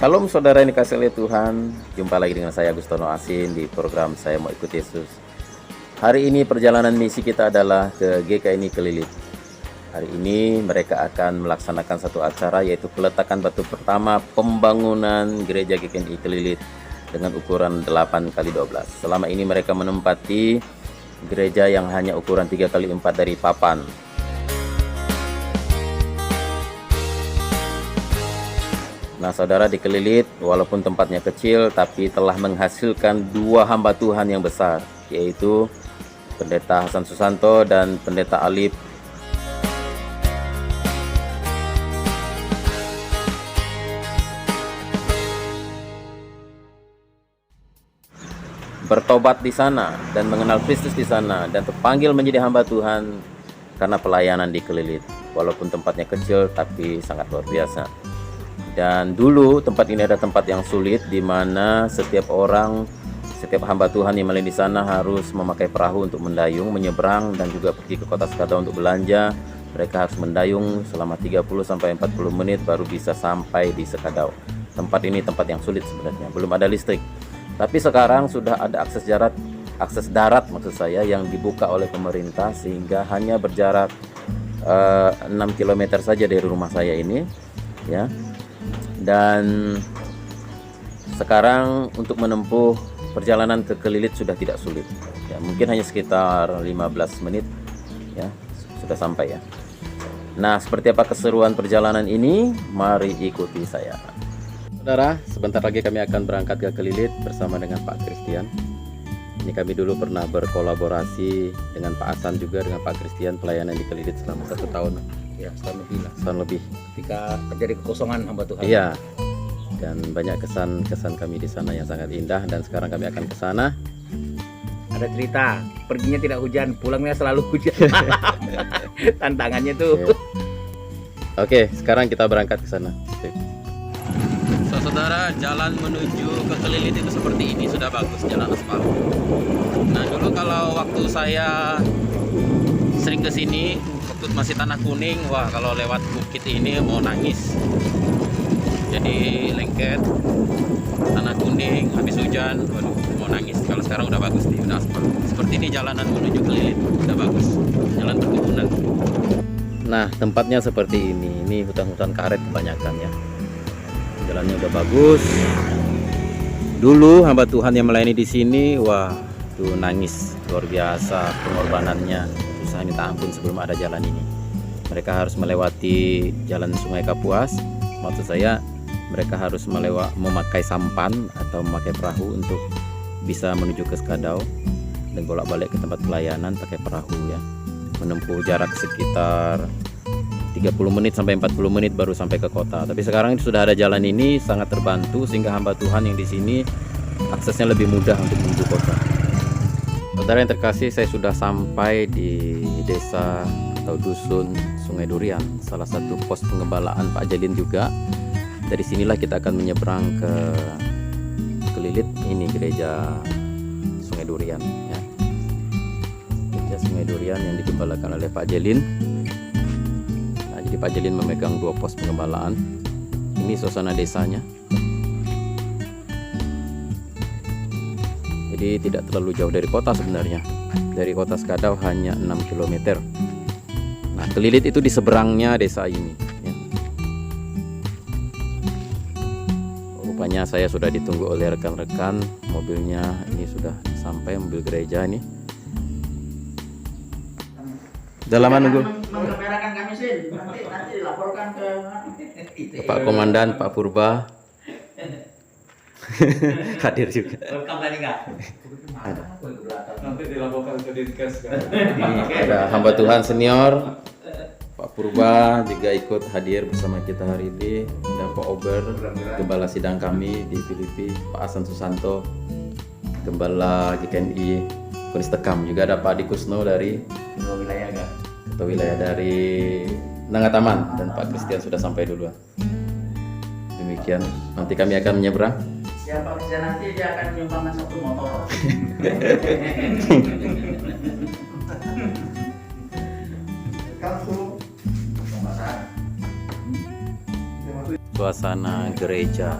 Shalom saudara yang dikasihi oleh Tuhan. Jumpa lagi dengan saya Agustono Asin di program Saya Mau Ikut Yesus. Hari ini perjalanan misi kita adalah ke GKI Kelilit. Hari ini mereka akan melaksanakan satu acara, yaitu peletakan batu pertama pembangunan gereja GKI Kelilit dengan ukuran 8x12. Selama ini mereka menempati gereja yang hanya ukuran 3x4 dari papan. Nah saudara, di Kelilit walaupun tempatnya kecil tapi telah menghasilkan dua hamba Tuhan yang besar, yaitu Pendeta Hasan Susanto dan Pendeta Alip. Bertobat di sana dan mengenal Kristus di sana dan terpanggil menjadi hamba Tuhan karena pelayanan di Kelilit. Walaupun tempatnya kecil tapi sangat luar biasa. Dan dulu tempat ini ada tempat yang sulit, di mana setiap hamba Tuhan yang melayani di sana harus memakai perahu untuk mendayung, menyeberang, dan juga pergi ke kota Sekadau untuk belanja. Mereka harus mendayung selama 30-40 menit baru bisa sampai di Sekadau. Tempat ini tempat yang sulit sebenarnya, belum ada listrik. Tapi sekarang sudah ada akses darat maksud saya, yang dibuka oleh pemerintah, sehingga hanya berjarak 6 km saja dari rumah saya ini, ya. Dan sekarang untuk menempuh perjalanan ke Kelilit sudah tidak sulit, ya, mungkin hanya sekitar 15 menit, ya, sudah sampai, ya. Nah, seperti apa keseruan perjalanan ini? Mari ikuti saya. Saudara, sebentar lagi kami akan berangkat ke Kelilit bersama dengan Pak Christian. Ini kami dulu pernah berkolaborasi dengan Pak Hasan, juga dengan Pak Christian, pelayanan di Kelilit selama 1 tahun. Ya, setahun lebih lah. Setahun lebih. Ketika terjadi kekosongan hamba Tuhan. Iya. Dan banyak kesan kami di sana yang sangat indah, dan sekarang kami akan ke sana. Ada cerita, perginya tidak hujan, pulangnya selalu hujan. Tantangannya tuh. Ya. Oke, sekarang kita berangkat ke sana. Saudara, jalan menuju ke Kelilit itu seperti ini, sudah bagus, jalan aspal. Nah, dulu kalau waktu saya sering ke sini, waktu masih tanah kuning, wah kalau lewat bukit ini mau nangis. Jadi lengket, tanah kuning, habis hujan, waduh mau nangis. Kalau sekarang udah bagus nih, udah aspal. Seperti ini jalanan menuju Kelilit, udah bagus, jalan perkebunan. Nah, tempatnya seperti ini. Ini hutan-hutan karet kebanyakan, ya. Jalannya udah bagus. Dulu hamba Tuhan yang melayani di sini, wah tuh nangis luar biasa pengorbanannya. Susah minta ampun sebelum ada jalan ini. Mereka harus melewati jalan Sungai Kapuas. Maksud saya, mereka harus memakai sampan atau memakai perahu untuk bisa menuju ke Sekadau dan bolak-balik ke tempat pelayanan pakai perahu, ya. Menempuh jarak sekitar 30 menit sampai 40 menit baru sampai ke kota. Tapi sekarang sudah ada jalan ini, sangat terbantu sehingga hamba Tuhan yang di sini aksesnya lebih mudah untuk menuju kota. Saudara yang terkasih, saya sudah sampai di desa atau dusun Sungai Durian, salah satu pos pengembalaan Pak Jalin juga. Dari sinilah kita akan menyeberang ke Kelilit. Ini gereja Sungai Durian, ya. Gereja Sungai Durian yang digembalakan oleh Pak Jalin. Nah, jadi Pak Jalin memegang 2 pos pengembalaan. Ini suasana desanya. Jadi tidak terlalu jauh dari kota sebenarnya. Dari kota Sekadau hanya 6 km. Nah, Kelilit itu di seberangnya desa ini, ya. Rupanya saya sudah ditunggu oleh rekan-rekan. Mobilnya ini sudah sampai, mobil gereja ini. Udah lama nunggu. Menggembirakan kami sih. Nanti dilaporkan ke Pak Komandan, Pak Purba hadir juga. Welcome tadi enggak? Ada. Nanti dilaporkan ke Dinkes kan. Ada hamba Tuhan senior Pak Purba juga ikut hadir bersama kita hari ini. Dan Pak Ober, gembala sidang kami di Filipi. Pak Hasan Susanto, gembala GKI Kunistekam. Juga ada Pak Dikusno dari Ketua Wilayah dari Nangataman, dan Pak Christian sudah sampai duluan. Demikian, nanti kami akan menyeberang. Siapa bisa nanti dia akan menyumbangkan 1 motor. Suasana gereja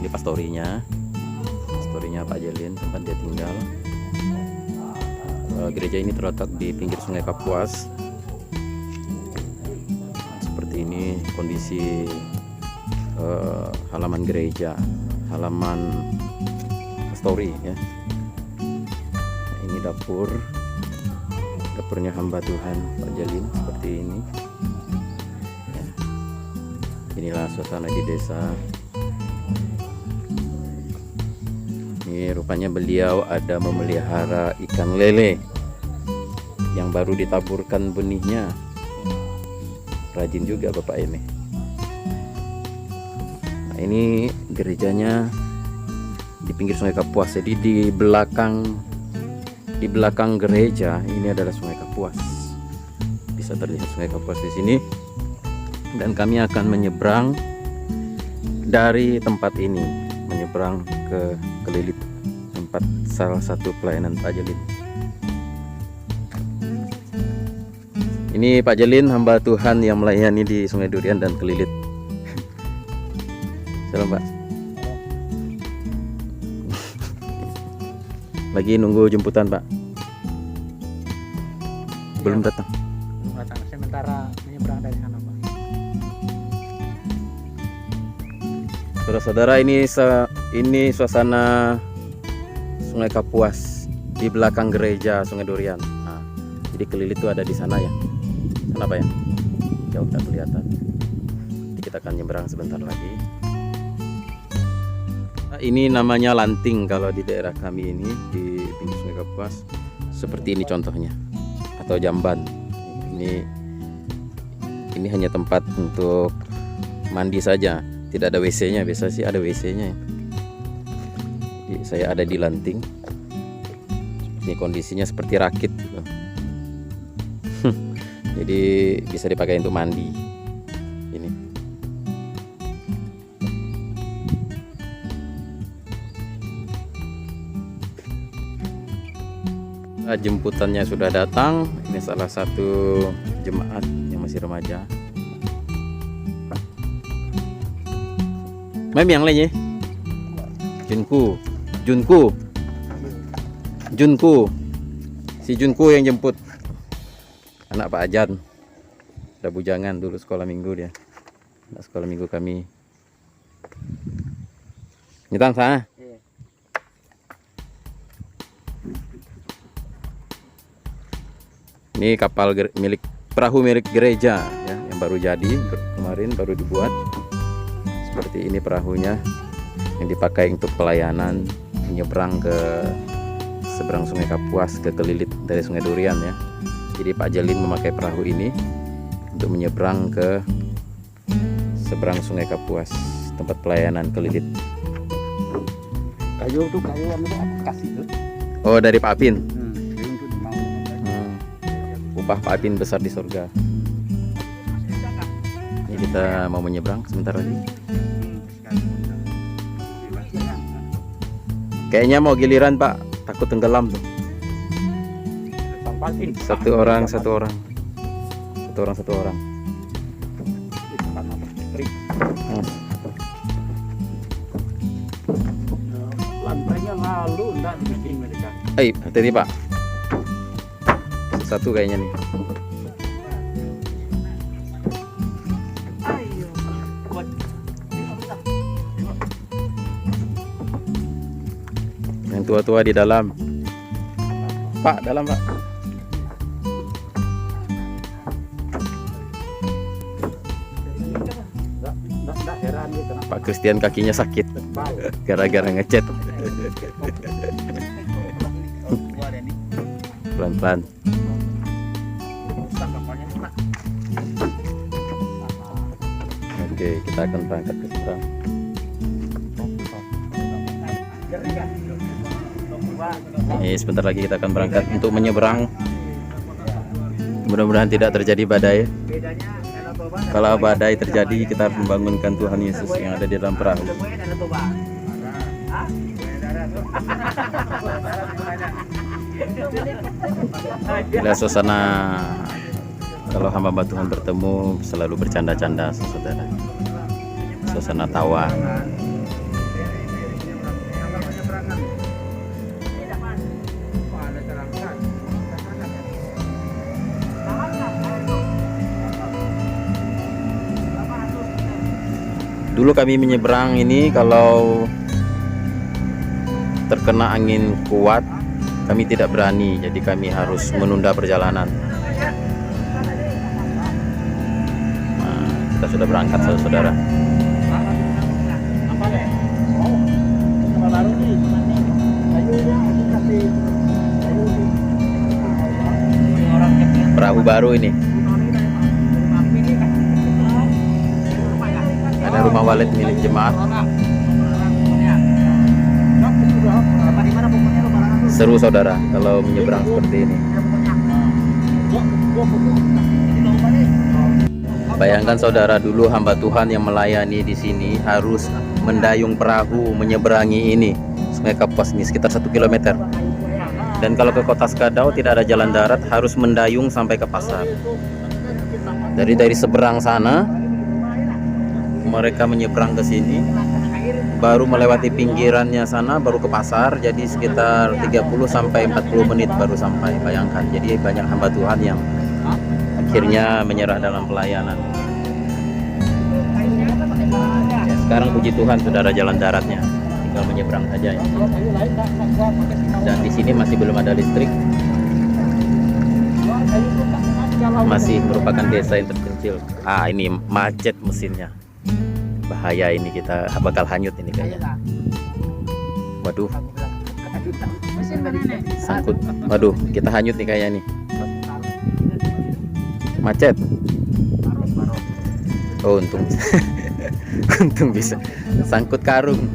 Ini pastorinya Pak Jelin, tempat dia tinggal. Gereja ini terletak di pinggir Sungai Kapuas. Seperti ini kondisi halaman gereja, halaman pastori ya. Nah, ini dapurnya hamba Tuhan Pak Jelin seperti ini ya. Inilah suasana di desa. Ini rupanya beliau ada memelihara ikan lele yang baru ditaburkan benihnya. Rajin juga Bapak ini. Nah, ini gerejanya di pinggir Sungai Kapuas. Jadi di belakang gereja ini adalah Sungai Kapuas. Bisa terlihat Sungai Kapuas di sini. Dan kami akan menyeberang dari tempat ini, menyeberang ke Kelilit, tempat salah satu pelayanan Pak Jelin. Ini Pak Jelin, hamba Tuhan yang melayani di Sungai Durian dan Kelilit. Salam Pak. Lagi nunggu jemputan Pak. Belum datang. Belum datang. Sementara menyeberang dari sana Pak. Saudara-saudara, ini suasana Sungai Kapuas di belakang gereja Sungai Durian. Nah, jadi Kelilit itu ada di sana ya. Sana Pak ya? Jauh tak kelihatan. Jadi kita akan nyebrang sebentar lagi. Nah, ini namanya lanting kalau di daerah kami ini di pinggir Sungai Kapuas. Seperti ini contohnya, atau jamban. Ini hanya tempat untuk mandi saja. Tidak ada WC-nya, biasa sih ada WC-nya. Jadi saya ada di lanting. Ini kondisinya seperti rakit gitu. Jadi bisa dipakai untuk mandi. Ini. Jemputannya sudah datang. Ini salah satu jemaat yang masih remaja. Mem yang lainnya Junku si Junku yang jemput anak Pak Ajan. Udah bujangan dulu sekolah minggu dia. Anak sekolah minggu kami. Nyetang sana. Ini kapal perahu milik gereja ya, yang baru jadi kemarin, baru dibuat. Seperti ini perahunya yang dipakai untuk pelayanan menyeberang ke seberang Sungai Kapuas ke Kelilit dari Sungai Durian ya. Jadi Pak Jelin memakai perahu ini untuk menyeberang ke seberang Sungai Kapuas, tempat pelayanan Kelilit. Kayu tuh kayu anu aku kasih tuh. Oh, dari Pak Apin. Kayu tuh mau. Upah Pak Apin besar di surga. Ini kita mau menyeberang sebentar lagi. Kayaknya mau giliran Pak, takut tenggelam tuh. Satu orang. Lantainya lalu enggak dibikin mereka. Hati-hati Pak. Satu kayaknya nih. Yang tua-tua di dalam. Pak, dalam Pak. Enggak heran gitu. Pak Christian kakinya sakit gara-gara ngecat. Pelan-pelan. Oke, kita akan berangkat ke seberang. Sebentar lagi kita akan berangkat untuk menyeberang. Mudah-mudahan tidak terjadi badai. Kalau badai terjadi, kita harus membangunkan Tuhan Yesus yang ada di dalam perahu. Lihat suasana kalau hamba Tuhan bertemu selalu bercanda-canda, saudara. Suasana tawa. Dulu kami menyeberang ini kalau terkena angin kuat kami tidak berani, jadi kami harus menunda perjalanan. Nah, kita sudah berangkat saudara. Perahu baru ini. Ada rumah walid milik jemaat. Seru saudara kalau menyeberang seperti ini. Bayangkan saudara, dulu hamba Tuhan yang melayani di sini harus mendayung perahu menyeberangi ini Sungai Kapuas ini sekitar 1 km. Dan kalau ke Kota Skadau tidak ada jalan darat, harus mendayung sampai ke pasar. Dari seberang sana mereka menyeberang ke sini, baru melewati pinggirannya sana baru ke pasar, jadi sekitar 30 sampai 40 menit baru sampai. Bayangkan, jadi banyak hamba Tuhan yang akhirnya menyerah dalam pelayanan. Ya, sekarang puji Tuhan sudah ada jalan daratnya, tinggal menyeberang saja ya. Dan di sini masih belum ada listrik, masih merupakan desa yang terpencil. Ini macet mesinnya, bahaya ini, kita bakal hanyut ini kayaknya. Waduh, sangkut. Waduh, kita hanyut nih kayaknya nih. Macet. Oh, untung untung bisa sangkut karung.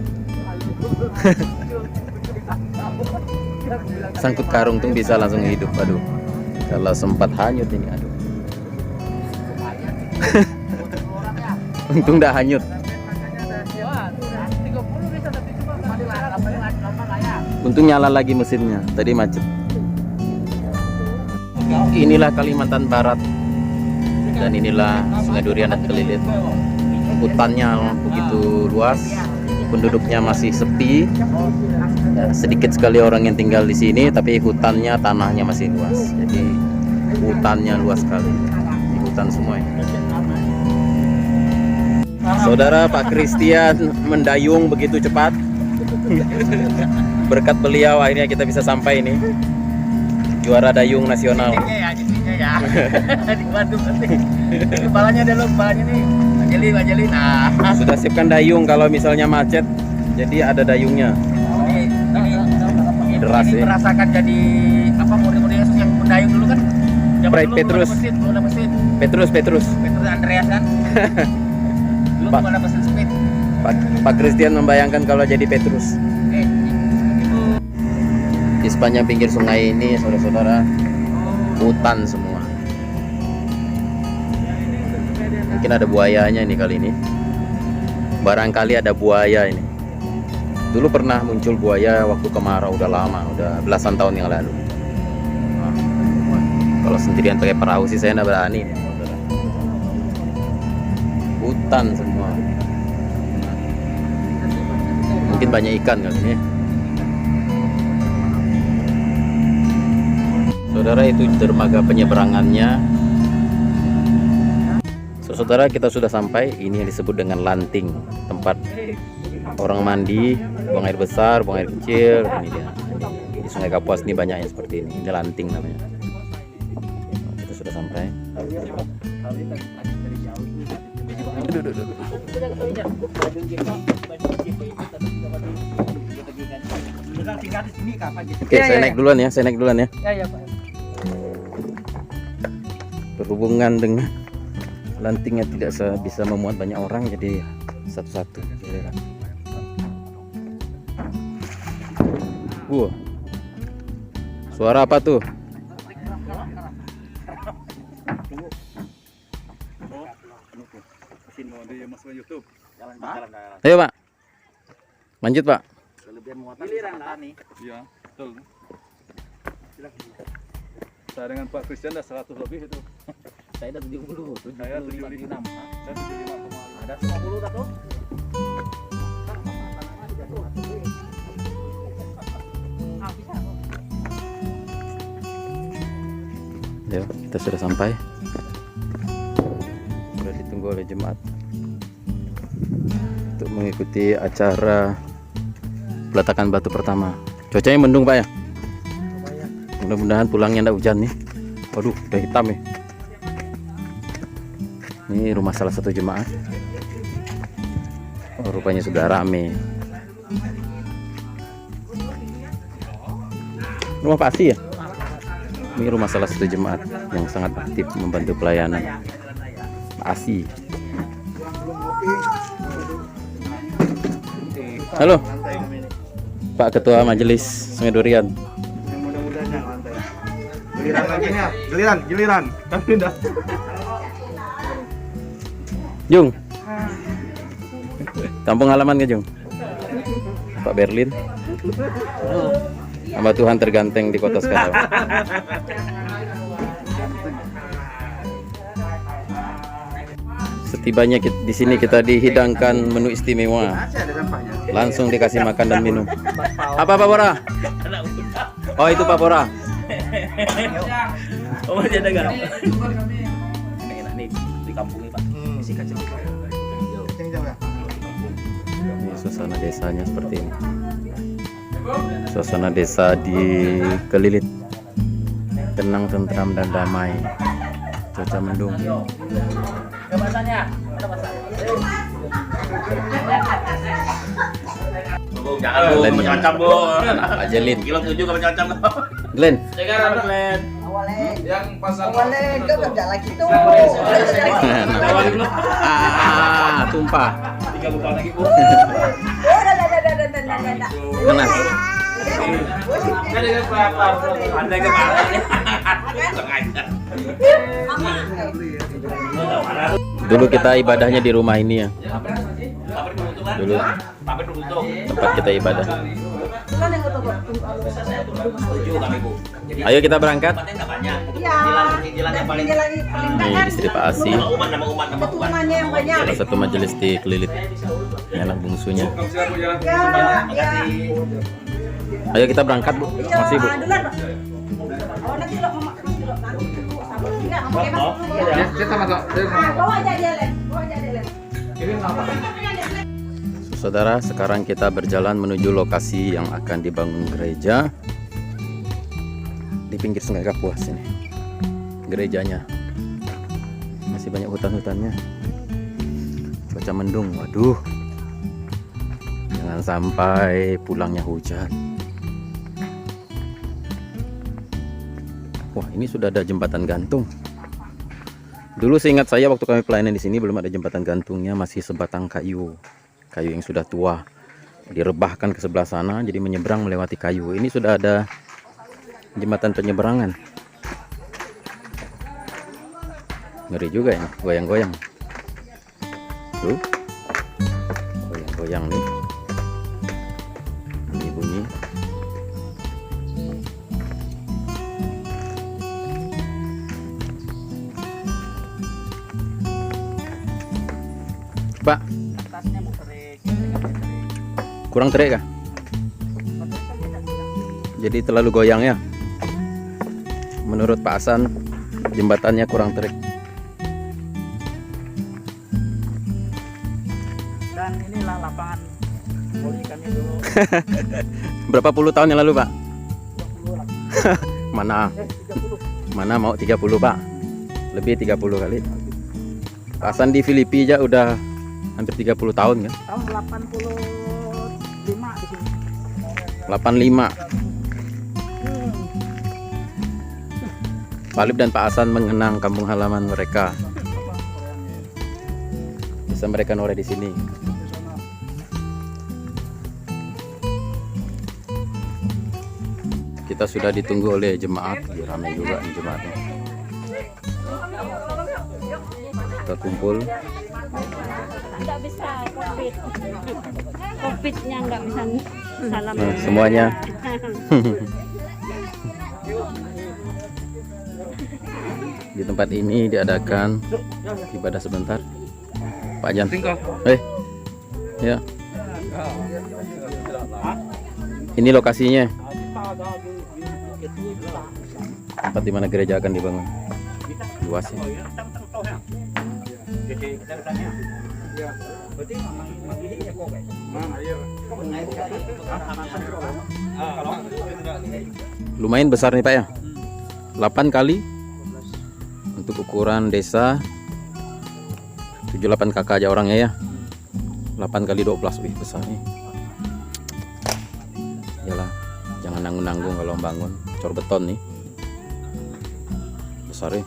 Sangkut karung tuh bisa langsung hidup. Aduh, kalau sempat hanyut ini, aduh. Untung dah hanyut. Untung nyala lagi mesinnya, tadi macet. Inilah Kalimantan Barat, dan inilah Sungai Durian dan Kelilit. Hutannya begitu luas, penduduknya masih sepi. Sedikit sekali orang yang tinggal di sini, tapi hutannya, tanahnya masih luas. Jadi hutannya luas sekali. Ini hutan semua ya. Saudara, Pak Christian mendayung begitu cepat. Berkat beliau akhirnya kita bisa sampai ini. Juara dayung nasional. Kepalanya ada balanya nih. Anjeli. Nah, sudah siapkan dayung kalau misalnya macet. Jadi ada dayungnya. Ini Deras ya. merasakan jadi apa, mode-mode Yesus yang mendayung dulu kan. Petrus. Belum ada mesin. Petrus Andreas kan. Dulu Pak. belum ada mesin speed. Pak Christian membayangkan kalau jadi Petrus. Di sepanjang pinggir sungai ini, saudara-saudara, hutan semua. Mungkin ada buayanya ini kali ini. Barangkali ada buaya ini. Dulu pernah muncul buaya waktu kemarau, udah lama, udah belasan tahun yang lalu. Nah, kalau sendirian pakai perahu sih saya nggak berani. Hutan semua. Mungkin banyak ikan kali ini. Saudara, itu dermaga penyeberangannya. Saudara, kita sudah sampai. Ini yang disebut dengan lanting, tempat orang mandi, buang air besar, buang air kecil. Ini dia. Di Sungai Kapuas ini banyak yang seperti ini. Ini lanting namanya. Kita sudah sampai. Oke, saya naik duluan ya. Ya, Pak. Berhubungan dengan lantingnya tidak bisa memuat banyak orang, jadi satu-satu. Suara apa tuh? Ayo Pak, lanjut Pak. Iya, betul. Saya dengan Pak Christian dah 100 lebih itu. Saya udah 70. Saya 75. Saya 75,5. Ada 50 tak tuh? Ya, kita sudah sampai. Sudah ditunggu oleh jemaat. untuk mengikuti acara peletakan batu pertama. Cuacanya mendung Pak ya. Mudah-mudahan pulangnya ndak hujan nih. Waduh, udah hitam ya. Ini rumah salah satu jemaat. Oh, rupanya sudah rame. Rumah Pak Asi ya? Ini rumah salah satu jemaat yang sangat aktif membantu pelayanan. Pak Asi. Halo, Pak Ketua Majelis Sungai Durian. Mudah-mudahan lantai. Giliran lagi nih, giliran. Kan udah. Jung, kampung halaman ke Jung? Pak Berlin. Hamba Tuhan terganteng di kota sekarang. Setibanya di sini kita dihidangkan menu istimewa. Langsung dikasih makan dan minum. Apa Pak Bora? Oh itu Pak Bora. Oh masih ada nggak? Enak nih di kampung ini Pak. Isi kacang. Ini suasana desanya seperti ini. Suasana desa di Kelilit, tenang, tentram dan damai. Cuaca mendung. Jangan Bu, Glenn macam Bu. Pak Jelin. Kilo 7 ke macam. Glenn. Glenn. Yang pasang Awalnya itu kerja lagi tuh. Tumpah. 30 tahun lagi Bu. Kenas. Kan dengan berapa? Anda kepala ini. Dulu kita ibadahnya di rumah ini ya. Dulu tempat kita ibadah. Ayo kita berangkat. Ini istri Pak Asi. Keturunannya yang banyak. Salah satu majelis di Kelilit. Ini anak bungsunya. Ayo kita berangkat Bu. Masih Bu. Saudara, sekarang kita berjalan menuju lokasi yang akan dibangun gereja di pinggir Sungai Kapuas ini. Gerejanya masih banyak hutan-hutannya. Cuaca mendung, waduh. Jangan sampai pulangnya hujan. Wah, ini sudah ada jembatan gantung. Dulu seingat saya waktu kami pelayanan di sini belum ada jembatan gantungnya, masih sebatang kayu. Kayu yang sudah tua direbahkan ke sebelah sana, jadi menyeberang melewati kayu. Ini sudah ada jembatan penyeberangan. Ngeri juga ini, goyang-goyang. Tuh, goyang-goyang nih. Bunyi-bunyi. Pak, kurang terik kah? Jadi terlalu goyang ya? Menurut Pak Hasan, jembatannya kurang terik. Dan inilah lapangan voli kami dulu. Berapa puluh tahun yang lalu Pak? 20 lah. Mana mau 30 Pak? Lebih 30 kali. Pak Hasan di Filipina aja udah hampir 30 tahun kan? Tahun 85 di sini. 85. Pak Alip dan Pak Hasan mengenang kampung halaman mereka. Bisa mereka noreh di sini. Kita sudah ditunggu oleh jemaat, ramai juga nih jemaatnya. Kita kumpul. Nggak bisa COVID-nya nggak bisa salam. Nah, semuanya. Di tempat ini diadakan ibadah sebentar. Pak Jan. Ya. Ini lokasinya. Tempat di mana gereja akan dibangun. Luas ya. Berarti memang magihinya kok kayak. Lumayan besar nih Pak ya. 8 kali untuk ukuran desa 78 kakak aja orangnya ya. 8 kali 12 wih besar nih. Yalah, jangan nanggung-nanggung kalau bangun. Cor beton nih. Besar nih.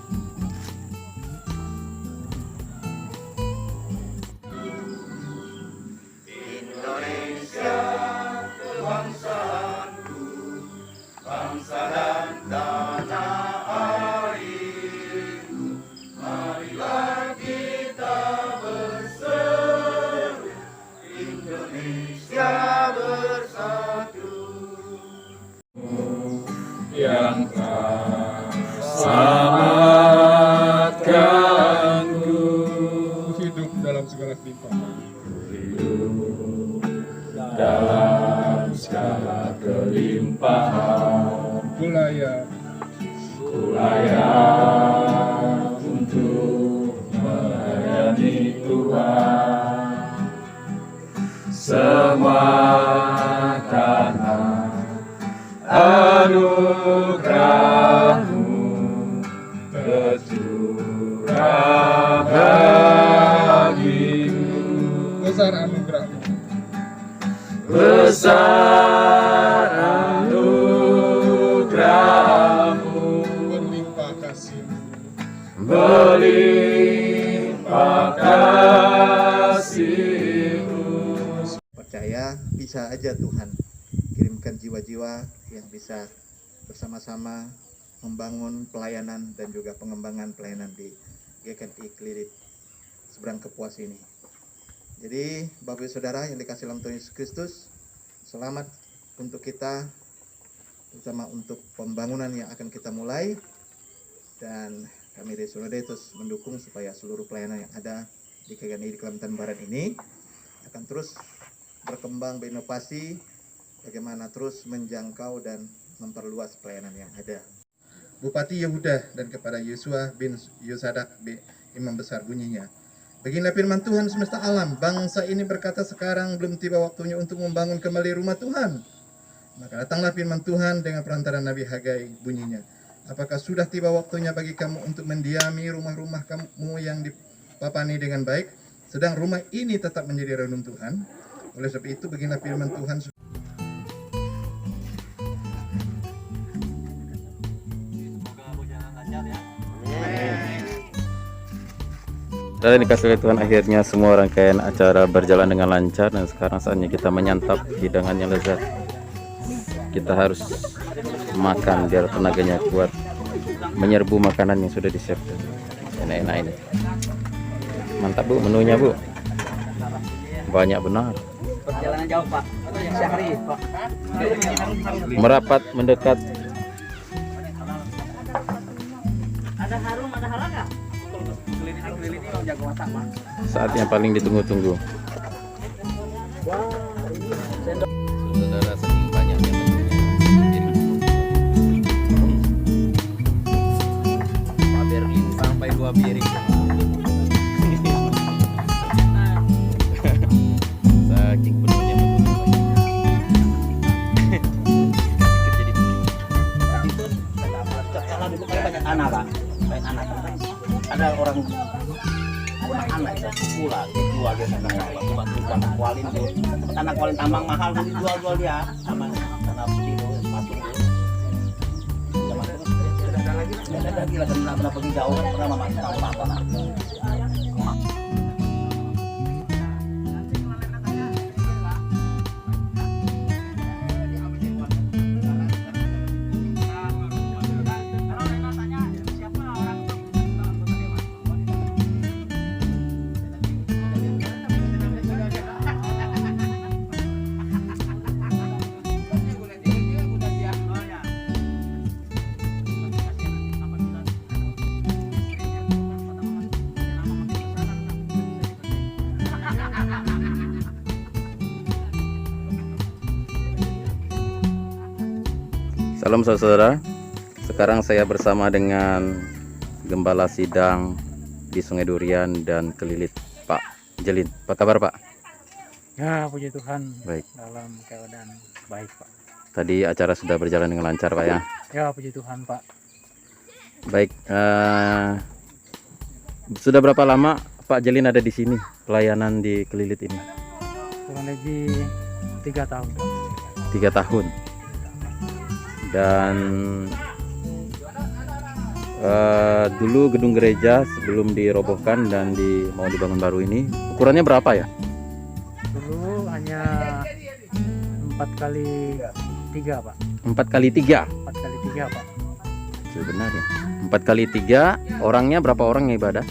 Yang selamatkanku, hidup dalam segala kelimpahan, dalam segala kelimpahan, ku layak untuk melayani Tuhan. Semua karena anugerah-Mu tercurah bagiku. Besar anugerah-Mu, besar anugerah-Mu, berlimpah kasih-Mu, berlimpah kasih-Mu. Percaya bisa aja Tuhan kirimkan jiwa-jiwa yang bisa bersama-sama membangun pelayanan dan juga pengembangan pelayanan di GKI Kelilit seberang Kepuas ini. Jadi Bapak Ibu Saudara yang dikasihi dalam Tuhan Yesus Kristus, selamat untuk kita, terutama untuk pembangunan yang akan kita mulai, dan kami dari Soliditas mendukung supaya seluruh pelayanan yang ada di GKI di Kalimantan Barat ini akan terus berkembang, berinovasi, bagaimana terus menjangkau dan memperluas pelayanan yang ada. Bupati Yehuda dan kepada Yesua bin Yosadak Imam Besar bunyinya, beginilah firman Tuhan semesta alam, bangsa ini berkata sekarang belum tiba waktunya untuk membangun kembali rumah Tuhan. Maka datanglah firman Tuhan dengan perantara Nabi Hagai bunyinya, apakah sudah tiba waktunya bagi kamu untuk mendiami rumah-rumah kamu yang dipapani dengan baik, sedang rumah ini tetap menjadi reruntuhan? Oleh sebab itu beginilah firman Tuhan. Dan dikasih oleh Tuhan, akhirnya semua rangkaian acara berjalan dengan lancar, dan sekarang saatnya kita menyantap hidangan yang lezat. Kita harus makan biar tenaganya kuat, menyerbu makanan yang sudah disiapkan. Enak-enak ini. Mantap Bu menunya Bu. Banyak benar. Perjalanan jauh Pak, sehari Pak. Merapat mendekat. Ada harum, ada halal nggak? Keliling ini yang jago masak Pak. Saat yang paling ditunggu-tunggu. Saudara, saking banyaknya menunya. Pak Berlin sampai 2 piring. Saking penuhnya menunya. Jadi Kalau dulu kan banyak anak Pak, banyak anak. Ada orang punya anak itu pula dijual dia sama buat anak kualin tuh. Anak kualin tambang mahal tuh dijual dia sama tanah putih itu sepatu. Zaman itu ada lagi lah pernah pergi jauh kan pernah mama tahu apa lah. Salam saudara, sekarang saya bersama dengan Gembala Sidang di Sungai Durian dan Kelilit, Pak Jelin. Apa kabar Pak? Ya, puji Tuhan, Baik. dalam keadaan baik, Pak. Tadi acara sudah berjalan dengan lancar Pak ya. Ya, puji Tuhan, Pak. Baik. Sudah berapa lama Pak Jelin ada di sini pelayanan di Kelilit ini? Kurang lebih 3 tahun, Pak. 3 tahun. Dan dulu gedung gereja sebelum dirobohkan dan mau dibangun baru ini ukurannya berapa ya? Dulu hanya 4 kali 3, Pak. 4 kali 3. 4 kali 3, Pak. Itu benar ya. 4 kali 3, orangnya berapa orang yang ibadah?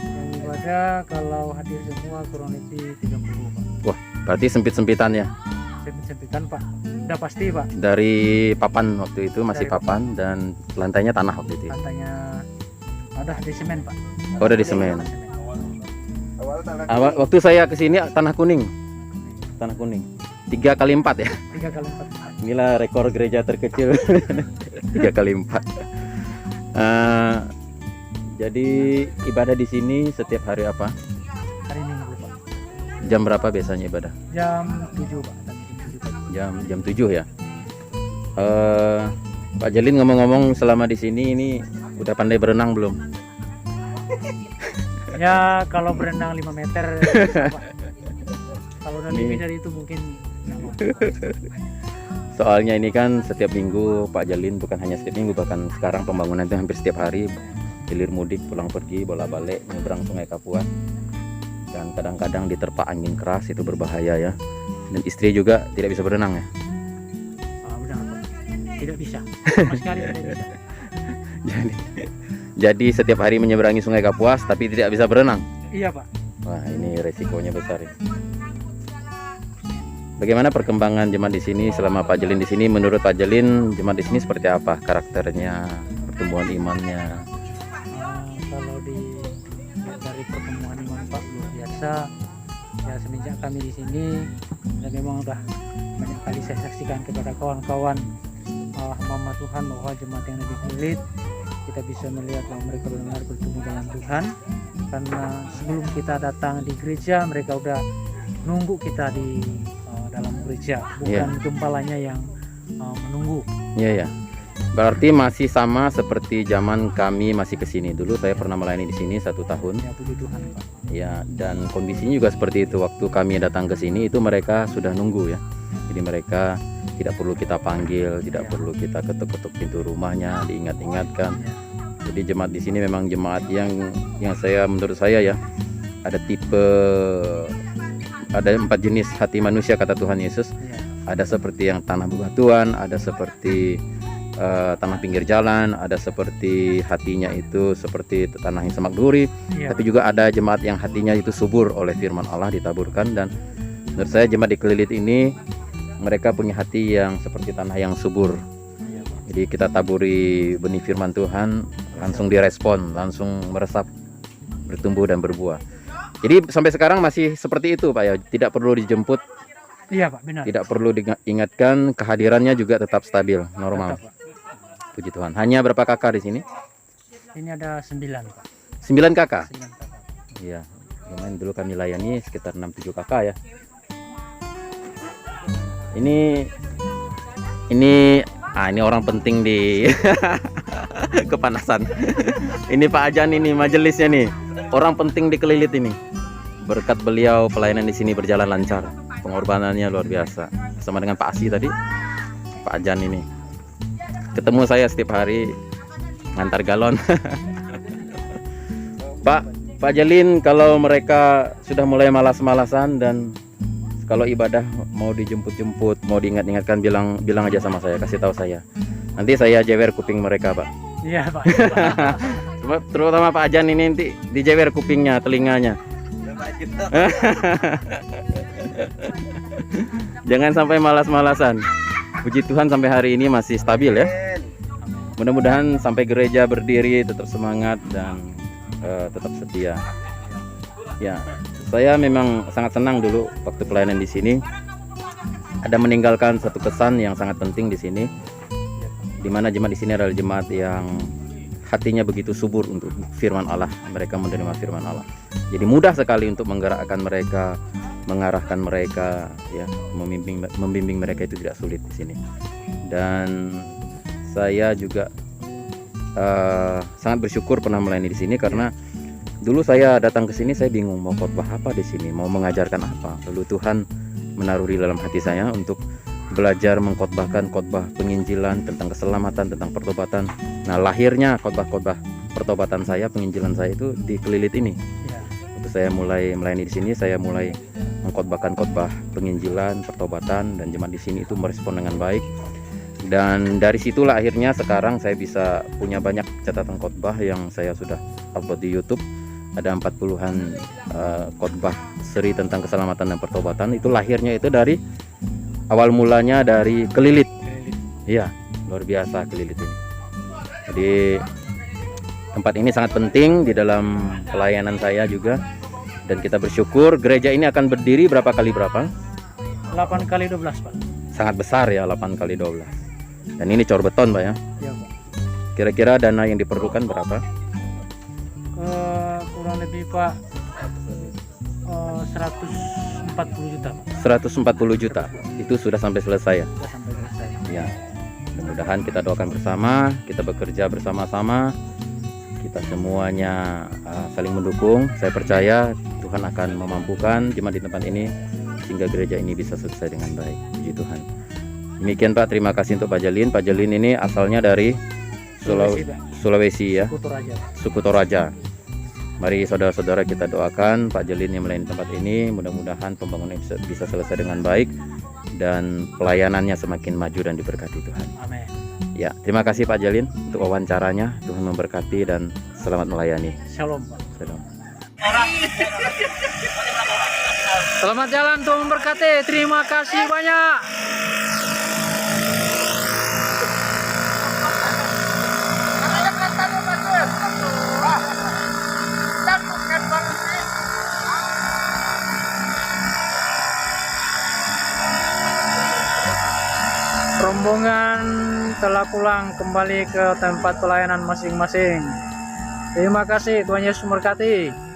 Yang ibadah kalau hadir semua kurang lebih 30, Pak. Wah, berarti sempit-sempitan ya. Sempit-sempitan, Pak. Udah pasti, Pak. Dari papan waktu itu masih Dari papan dan lantainya tanah waktu itu. Lantainya ada di semen, Pak. Oh, udah di semen. Waktu saya kesini tanah kuning. Tanah kuning. 3 kali 4 ya. 3 kali 4, Pak. Inilah rekor gereja terkecil. 3 kali 4. Jadi ibadah di sini setiap hari apa? Hari Minggu, Pak. Jam berapa biasanya ibadah? Jam 7, Pak. Jam 7 pagi. Jam 7 ya. Pak Jelin ngomong-ngomong selama di sini ini udah pandai berenang belum? Ya, kalau berenang 5 meter bisa, Pak. Kalau udah lebih dari itu mungkin nggak mau. Soalnya ini kan setiap minggu Pak Jelin, bukan hanya setiap minggu, bahkan sekarang pembangunan itu hampir setiap hari, hilir mudik, pulang pergi, bolak-balik nyebrang Sungai Kapuas, dan kadang-kadang diterpa angin keras, itu berbahaya ya. Dan istri juga tidak bisa berenang ya. Benar, Pak. Tidak bisa. Sama sekali tidak bisa. Jadi setiap hari menyeberangi Sungai Kapuas tapi tidak bisa berenang. Iya, Pak. Wah, ini resikonya besar ya. Bagaimana perkembangan jemaat di sini selama Pak Jelin di sini? Menurut Pak Jelin, jemaat di sini seperti apa karakternya, pertumbuhan imannya? Kalau dari pertemuan iman, Pak, luar biasa. Ya, semenjak kami di sini, dan memang udah banyak kali saya saksikan kepada kawan-kawan hamba Tuhan bahwa jemaat yang lebih Kelilit, kita bisa melihat bahwa mereka benar-benar bertumbuh dalam Tuhan. Karena sebelum kita datang di gereja, mereka udah nunggu kita di dalam gereja, bukan gempalanya yang menunggu. Iya ya. Berarti masih sama seperti zaman kami masih kesini. Dulu saya pernah melayani di sini 1 tahun. Ya, puji Tuhan, Pak. Ya, dan kondisinya juga seperti itu. Waktu kami datang ke sini itu mereka sudah nunggu ya. Jadi mereka tidak perlu kita panggil, tidak perlu kita ketuk-ketuk pintu rumahnya, diingat-ingatkan. Jadi jemaat di sini memang jemaat yang menurut saya ya, ada 4 jenis hati manusia kata Tuhan Yesus. Ada seperti yang tanah bebatuan, ada seperti tanah pinggir jalan, ada seperti hatinya itu seperti tanah yang semak duri. Tapi juga ada jemaat yang hatinya itu subur oleh firman Allah ditaburkan. Dan menurut saya jemaat di Kelilit ini mereka punya hati yang seperti tanah yang subur. Jadi kita taburi benih firman Tuhan, langsung direspon, langsung meresap, bertumbuh dan berbuah. Jadi sampai sekarang masih seperti itu Pak ya, tidak perlu dijemput. Iya, Pak, benar. Tidak perlu diingatkan, kehadirannya juga tetap stabil, normal. Tetap, Pak. Puji Tuhan. Hanya berapa kakak di sini? Ini ada 9, Pak. 9 kakak? 9 kakak. Iya, lumayan. Dulu kami layani sekitar 6-7 kakak ya. Ini orang penting di kepanasan. Ini Pak Ajan ini majelisnya nih. Orang penting di Kelilit ini. Berkat beliau pelayanan di sini berjalan lancar. Pengorbanannya luar biasa. Sama dengan Pak Asi tadi, Pak Ajan ini. Ketemu saya setiap hari ngantar galon. Pak Jelin, kalau mereka sudah mulai malas-malasan dan kalau ibadah mau dijemput-jemput, mau diingat-ingatkan, bilang aja sama saya, kasih tahu saya. Nanti saya jewer kuping mereka, Pak. Iya, Pak. Terutama Pak Ajan ini nanti dijewer kupingnya, telinganya. Jangan sampai malas-malasan. Puji Tuhan sampai hari ini masih stabil ya. Mudah-mudahan sampai gereja berdiri tetap semangat dan tetap setia. Ya, saya memang sangat senang dulu waktu pelayanan di sini. Ada meninggalkan satu kesan yang sangat penting di sini. Di mana jemaat di sini adalah jemaat yang hatinya begitu subur untuk firman Allah, mereka menerima firman Allah. Jadi mudah sekali untuk menggerakkan mereka, mengarahkan mereka, ya, membimbing mereka itu tidak sulit di sini. Dan saya juga sangat bersyukur pernah melayani di sini, karena dulu saya datang ke sini saya bingung mau khotbah apa di sini, mau mengajarkan apa. Lalu Tuhan menaruh di dalam hati saya untuk belajar mengkhotbahkan khotbah penginjilan tentang keselamatan, tentang pertobatan. Nah, lahirnya khotbah-khotbah pertobatan saya, penginjilan saya itu di Kelilit ini. Ya. Waktu saya mulai melayani di sini, saya mulai mengkhotbahkan khotbah penginjilan, pertobatan, dan jemaat di sini itu merespon dengan baik. Dan dari situlah akhirnya sekarang saya bisa punya banyak catatan khotbah yang saya sudah upload di YouTube. Ada 40-an khotbah seri tentang keselamatan dan pertobatan. Itu lahirnya itu dari awal mulanya dari Kelilit. Iya, luar biasa Kelilit ini. Jadi tempat ini sangat penting di dalam pelayanan saya juga. Dan kita bersyukur gereja ini akan berdiri berapa kali berapa? 8 kali 12 Pak. Sangat besar ya, 8 kali 12. Dan ini cor beton Pak ya. Ya Pak. Kira-kira dana yang diperlukan berapa? Kurang lebih Pak 140 juta Pak. 140 juta. Itu sudah sampai selesai ya. Sudah sampai selesai. Ya. Mudah-mudahan kita doakan bersama, kita bekerja bersama-sama. Kita semuanya saling mendukung. Saya percaya Tuhan akan memampukan jemaat di tempat ini sehingga gereja ini bisa selesai dengan baik. Puji Tuhan. Demikian Pak, terima kasih untuk Pak Jalin. Pak Jalin ini asalnya dari Sulawesi ya, Suku Toraja. suku Toraja. Mari saudara-saudara kita doakan Pak Jalin yang melayani tempat ini, mudah-mudahan pembangunan bisa selesai dengan baik dan pelayanannya semakin maju dan diberkati Tuhan. Amin. Ya, terima kasih Pak Jalin untuk wawancaranya. Tuhan memberkati dan selamat melayani. Shalom Pak. Shalom. Selamat jalan, Tuhan memberkati. Terima kasih banyak. Rombongan telah pulang kembali ke tempat pelayanan masing-masing. Terima kasih, Tuhan Yesus memberkati.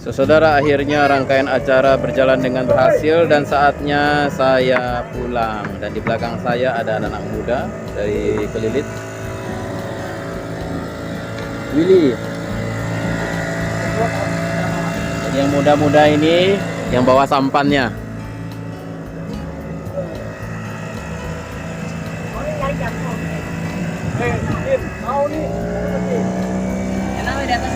Saudara, akhirnya rangkaian acara berjalan dengan berhasil dan saatnya saya pulang. Dan di belakang saya ada anak muda dari Kelilit, Willy. Jadi yang muda-muda ini yang bawa sampannya. Enak di atas,